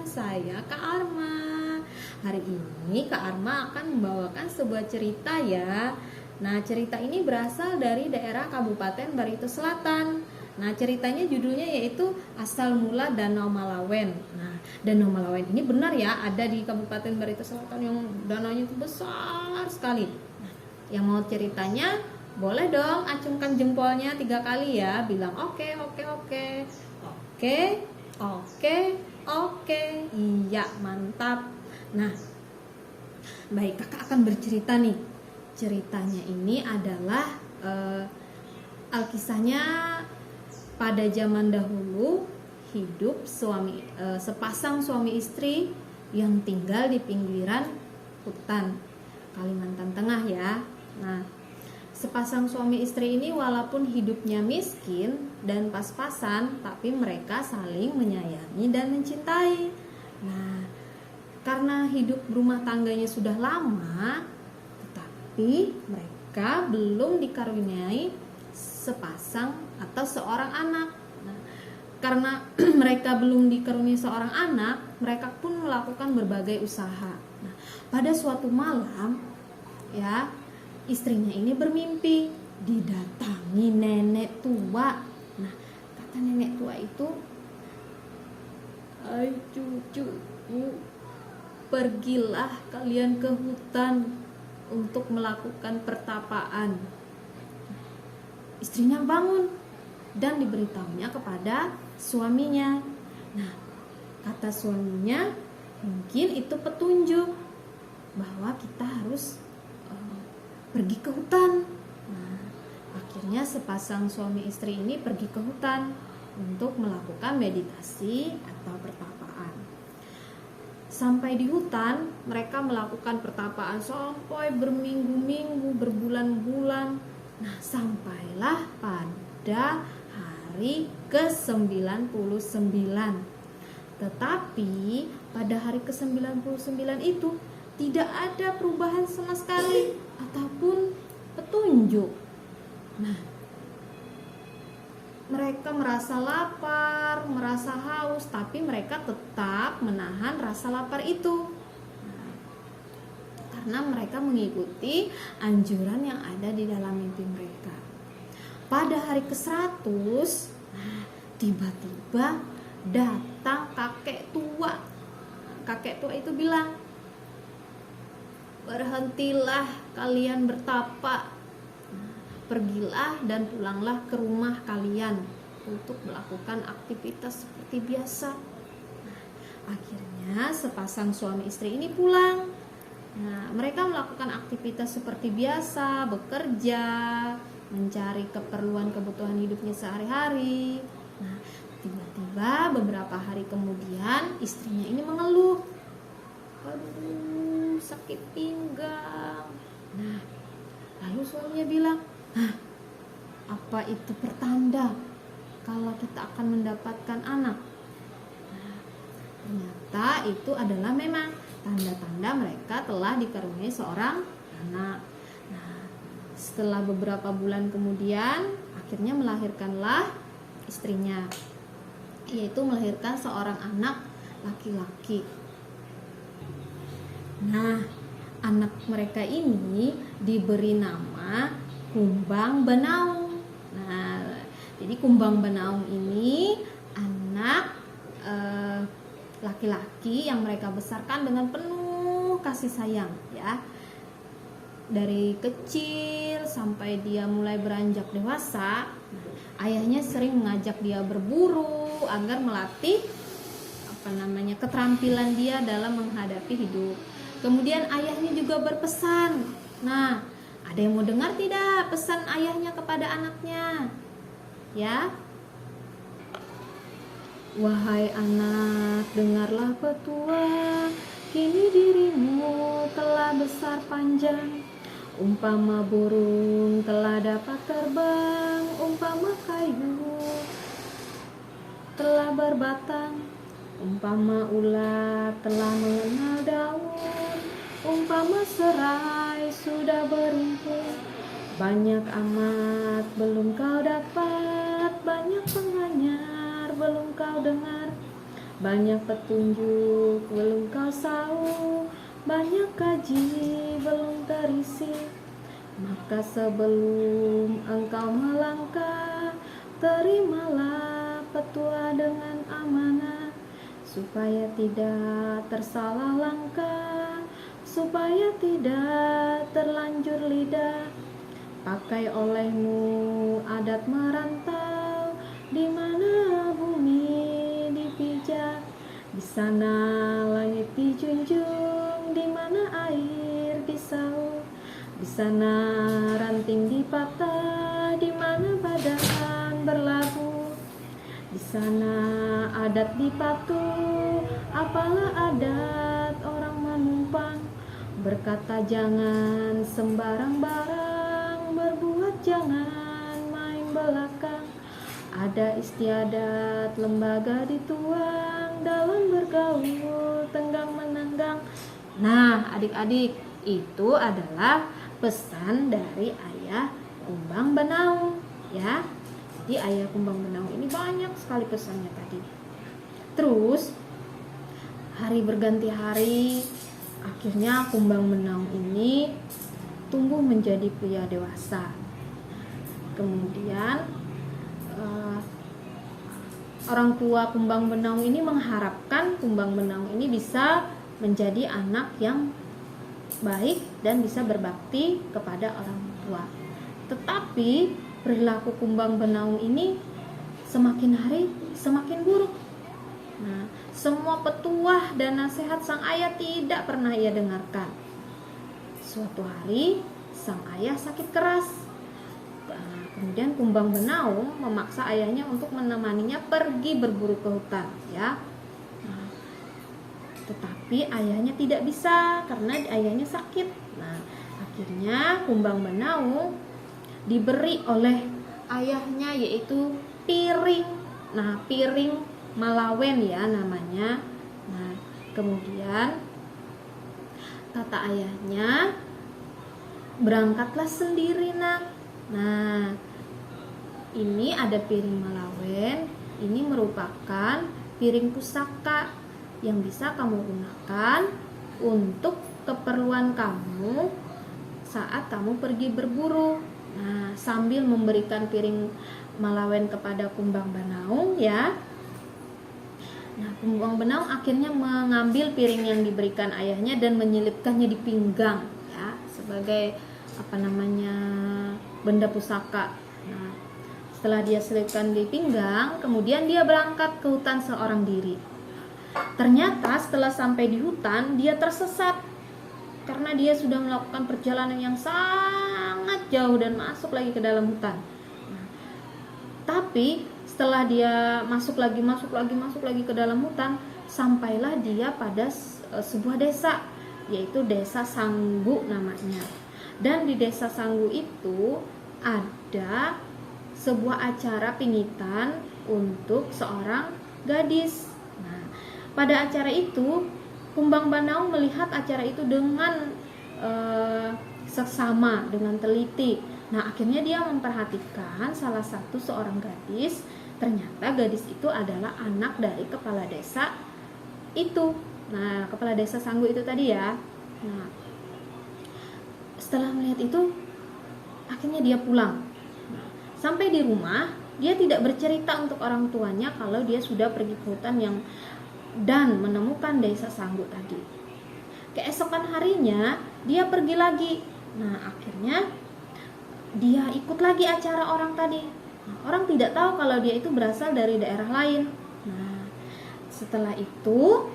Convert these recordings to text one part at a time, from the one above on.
saya Kak Arma. Hari ini Kak Arma akan membawakan sebuah cerita ya. Nah, cerita ini berasal dari daerah Kabupaten Barito Selatan. Nah, ceritanya judulnya yaitu Asal Mula Danau Malawen. Nah, Danau Malawen ini benar ya ada di Kabupaten Barito Selatan yang danaunya itu besar sekali. Nah, yang mau ceritanya boleh dong acungkan jempolnya 3 kali ya, bilang oke, oke, oke, oke, oke, oke, iya mantap. Nah, baik, kakak akan bercerita nih. Ceritanya ini adalah alkisahnya pada zaman dahulu hidup sepasang suami istri yang tinggal di pinggiran hutan Kalimantan Tengah ya. Nah, sepasang suami istri ini walaupun hidupnya miskin dan pas-pasan, tapi mereka saling menyayangi dan mencintai. Nah, karena hidup rumah tangganya sudah lama, tetapi mereka belum dikaruniai sepasang atau seorang anak. Nah, karena mereka belum dikaruniai seorang anak, mereka pun melakukan berbagai usaha. Nah, pada suatu malam, ya, istrinya ini bermimpi didatangi nenek tua. Nah, kata nenek tua itu, "Hai cucuku, pergilah kalian ke hutan untuk melakukan pertapaan." Istrinya bangun dan diberitahunya kepada suaminya. Nah, kata suaminya, mungkin itu petunjuk bahwa kita harus pergi ke hutan. Nah, akhirnya sepasang suami istri ini pergi ke hutan untuk melakukan meditasi atau pertapaan. Sampai di hutan, mereka melakukan pertapaan sampai berminggu-minggu, berbulan-bulan. Nah, sampailah pada hari ke-99. Tetapi pada hari ke-99 itu tidak ada perubahan sama sekali ataupun petunjuk. Nah, mereka merasa lapar, merasa haus, tapi mereka tetap menahan rasa lapar itu. Nah, karena mereka mengikuti anjuran yang ada di dalam mimpi mereka. Pada hari ke-100, nah, tiba-tiba datang kakek tua. Kakek tua itu bilang, "Berhentilah kalian bertapa. Pergilah dan pulanglah ke rumah kalian untuk melakukan aktivitas seperti biasa." Nah, akhirnya sepasang suami istri ini pulang. Nah, mereka melakukan aktivitas seperti biasa, bekerja, mencari keperluan kebutuhan hidupnya sehari-hari. Nah, tiba-tiba beberapa hari kemudian istrinya ini mengeluh, "Aduh, sakit pinggang." Nah, lalu suaminya bilang, "Apa itu pertanda kalau kita akan mendapatkan anak?" Nah, ternyata itu adalah memang tanda-tanda mereka telah dikaruniai seorang anak. Nah, setelah beberapa bulan kemudian, akhirnya melahirkanlah istrinya, yaitu melahirkan seorang anak laki-laki. Nah, anak mereka ini diberi nama Kumbang Banaung. Nah, jadi Kumbang Banaung ini anak laki-laki yang mereka besarkan dengan penuh kasih sayang ya. Dari kecil sampai dia mulai beranjak dewasa, ayahnya sering mengajak dia berburu agar melatih keterampilan dia dalam menghadapi hidup. Kemudian ayahnya juga berpesan. Nah, ada yang mau dengar tidak pesan ayahnya kepada anaknya? Ya. "Wahai anak, dengarlah petua, kini dirimu telah besar panjang. Umpama burung telah dapat terbang, umpama kayu telah berbatang, umpama ulat telah mengenal daun, umpama serai sudah berumput. Banyak amat belum kau dapat, banyak penganyar belum kau dengar. banyak petunjuk belum kau tahu, banyak kaji belum terisi. Maka sebelum engkau melangkah, terimalah petua dengan amanah, supaya tidak tersalah langkah, supaya tidak terlanjur lidah. Pakai olehmu adat merantau, di mana bumi dipijak, di sana langit dijunjung, di mana air disaur, di sana ranting dipatah, di mana badan berlabuh, di sana adat dipatuh, apalah adat orang menumpang, berkata jangan sembarang barang, berbuat jangan main belakang. Ada istiadat lembaga dituang, dalam bergaul tenggang menenggang. Nah, adik-adik, itu adalah pesan dari ayah Kumbang Benaung ya. Jadi ayah Kumbang Benaung ini banyak sekali pesannya tadi. Terus hari berganti hari, akhirnya Kumbang Benaung ini tumbuh menjadi pria dewasa. Kemudian orang tua Kumbang Benaung ini mengharapkan Kumbang Benaung ini bisa menjadi anak yang baik dan bisa berbakti kepada orang tua. Tetapi perilaku Kumbang Benaung ini semakin hari semakin buruk. Nah, semua petuah dan nasihat sang ayah tidak pernah ia dengarkan. Suatu hari sang ayah sakit keras. Kemudian Kumbang Benaung memaksa ayahnya untuk menemaninya pergi berburu ke hutan ya. Nah, tetapi ayahnya tidak bisa karena ayahnya sakit. Nah, akhirnya Kumbang Benaung diberi oleh ayahnya yaitu piring. Nah, piring Malawen ya namanya. Nah, kemudian kata ayahnya, berangkatlah sendiri nak. Nah, ini ada piring Malawen. Ini merupakan piring pusaka yang bisa kamu gunakan untuk keperluan kamu saat kamu pergi berburu. Nah, sambil memberikan piring Malawen kepada Kumbang Benaung ya. Nah, Kumbang Benaung akhirnya mengambil piring yang diberikan ayahnya dan menyelipkannya di pinggang ya, sebagai benda pusaka. Nah, setelah dia selipkan di pinggang, kemudian dia berangkat ke hutan seorang diri. Ternyata setelah sampai di hutan, dia tersesat karena dia sudah melakukan perjalanan yang sangat jauh dan masuk lagi ke dalam hutan. Nah, tapi setelah dia masuk lagi ke dalam hutan, sampailah dia pada sebuah desa, yaitu Desa Sanggu namanya. Dan di Desa Sanggu itu ada sebuah acara pingitan untuk seorang gadis. Nah, pada acara itu Kumbang Benaung melihat acara itu dengan seksama, dengan teliti. Nah, akhirnya dia memperhatikan salah satu seorang gadis. Ternyata gadis itu adalah anak dari kepala desa itu. Nah, kepala desa Sanggu itu tadi ya. Nah, setelah melihat itu, akhirnya dia pulang. Nah, sampai di rumah, dia tidak bercerita untuk orang tuanya kalau dia sudah pergi ke hutan dan menemukan desa Sanggu tadi. Keesokan harinya, dia pergi lagi. Nah, akhirnya dia ikut lagi acara orang tadi. Nah, orang tidak tahu kalau dia itu berasal dari daerah lain. Nah, setelah itu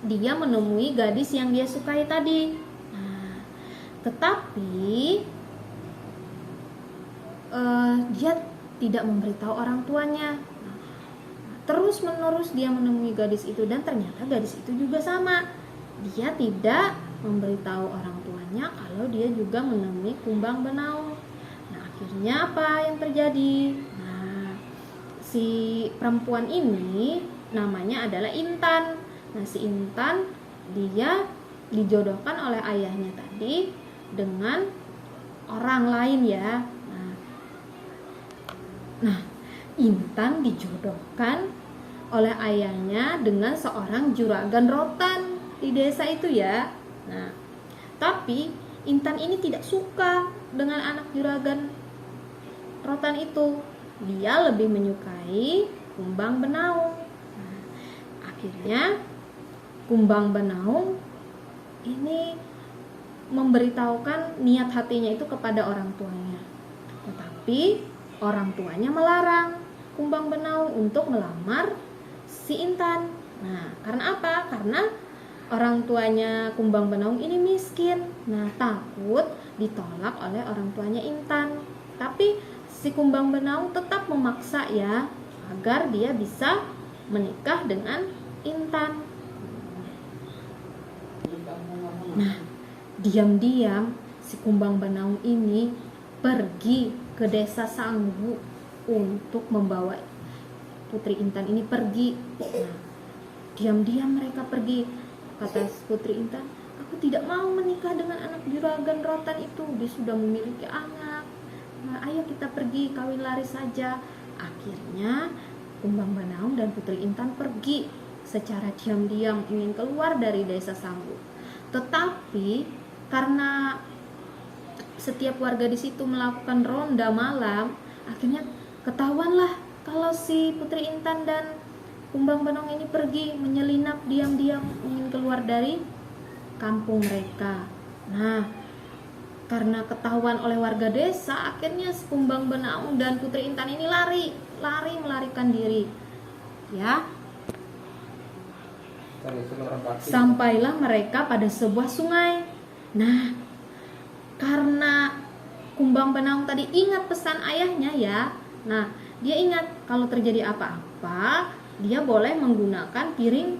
dia menemui gadis yang dia sukai tadi. Nah, tetapi dia tidak memberitahu orang tuanya. Nah, terus menerus dia menemui gadis itu dan ternyata gadis itu juga sama. Dia tidak memberitahu orang tuanya kalau dia juga menemui Kumbang Benaung. Nah, akhirnya apa yang terjadi? Nah, si perempuan ini namanya adalah Intan. Nah, si Intan dia dijodohkan oleh ayahnya tadi dengan orang lain ya. Nah, Intan dijodohkan oleh ayahnya dengan seorang juragan rotan di desa itu ya. Nah, tapi Intan ini tidak suka dengan anak juragan rotan itu. Dia lebih menyukai Kumbang Benaung. Nah, akhirnya Kumbang Benaung ini memberitahukan niat hatinya itu kepada orang tuanya. Tetapi orang tuanya melarang Kumbang Benaung untuk melamar si Intan. Nah, karena apa? Karena orang tuanya Kumbang Benaung ini miskin. Nah, takut ditolak oleh orang tuanya Intan. Tapi si Kumbang Benaung tetap memaksa ya agar dia bisa menikah dengan Intan. Nah, diam-diam si Kumbang Benaung ini pergi ke desa Sanggu untuk membawa Putri Intan ini pergi. Nah, diam-diam mereka pergi. Kata Putri Intan, aku tidak mau menikah dengan anak juragan rotan itu. Dia sudah memiliki anak. Nah, ayo kita pergi kawin lari saja. Akhirnya Kumbang Benaung dan Putri Intan pergi secara diam-diam ingin keluar dari desa Sanggu. Tetapi karena setiap warga di situ melakukan ronda malam, akhirnya ketahuanlah kalau si Putri Intan dan Kumbang Benaung ini pergi menyelinap diam-diam ingin keluar dari kampung mereka. Nah, karena ketahuan oleh warga desa, akhirnya Kumbang Benaung dan Putri Intan ini melarikan diri. Ya. Sampailah mereka pada sebuah sungai. Nah, karena Kumbang Benaung tadi ingat pesan ayahnya ya. Nah, dia ingat kalau terjadi apa-apa, dia boleh menggunakan piring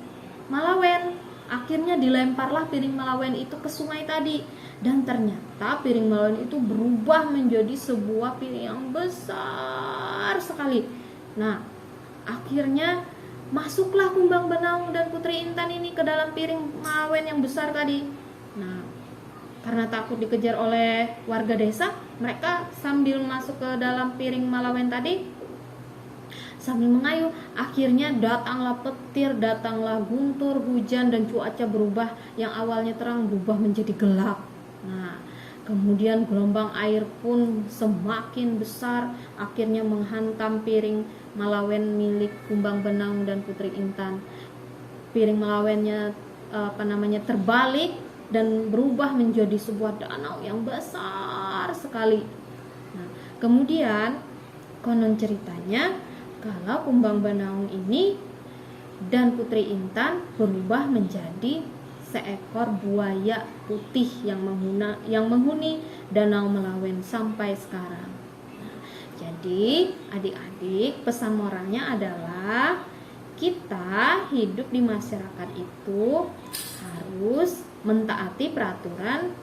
malawen. Akhirnya dilemparlah piring malawen itu ke sungai tadi. Dan ternyata piring malawen itu berubah menjadi sebuah piring yang besar sekali. Nah, akhirnya masuklah Kumbang Benaung dan Putri Intan ini ke dalam piring malawen yang besar tadi. Nah, karena takut dikejar oleh warga desa, mereka sambil masuk ke dalam piring malawen tadi sambil mengayuh. Akhirnya datanglah petir, datanglah guntur, hujan, dan cuaca berubah. Yang awalnya terang berubah menjadi gelap. Nah, kemudian gelombang air pun semakin besar, akhirnya menghantam piring malawen milik Kumbang Benaung dan Putri Intan. Piring malawennya terbalik dan berubah menjadi sebuah danau yang besar sekali. Nah, kemudian konon ceritanya kalau Kumbang Benaung ini dan Putri Intan berubah menjadi seekor buaya putih yang menghuni Danau Melawen sampai sekarang. Nah, jadi adik-adik, pesan moralnya adalah kita hidup di masyarakat itu harus mentaati peraturan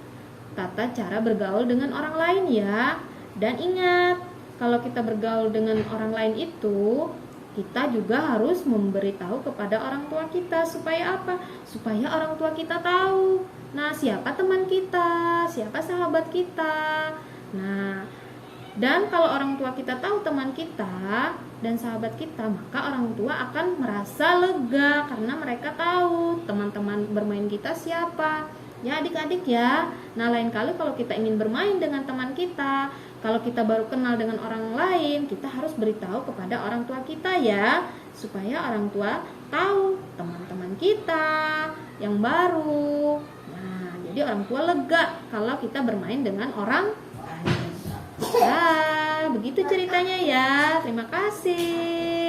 tata cara bergaul dengan orang lain ya. Dan ingat, kalau kita bergaul dengan orang lain itu, kita juga harus memberitahu kepada orang tua kita. Supaya apa? Supaya orang tua kita tahu, nah, siapa teman kita, siapa sahabat kita. Nah, dan kalau orang tua kita tahu teman kita dan sahabat kita, maka orang tua akan merasa lega karena mereka tahu teman-teman bermain kita siapa. Ya adik-adik ya. Nah, lain kali kalau kita ingin bermain dengan teman kita, kalau kita baru kenal dengan orang lain, kita harus beritahu kepada orang tua kita ya, supaya orang tua tahu teman-teman kita yang baru. Nah, jadi orang tua lega kalau kita bermain dengan orang lain. Nah, begitu ceritanya ya. Terima kasih.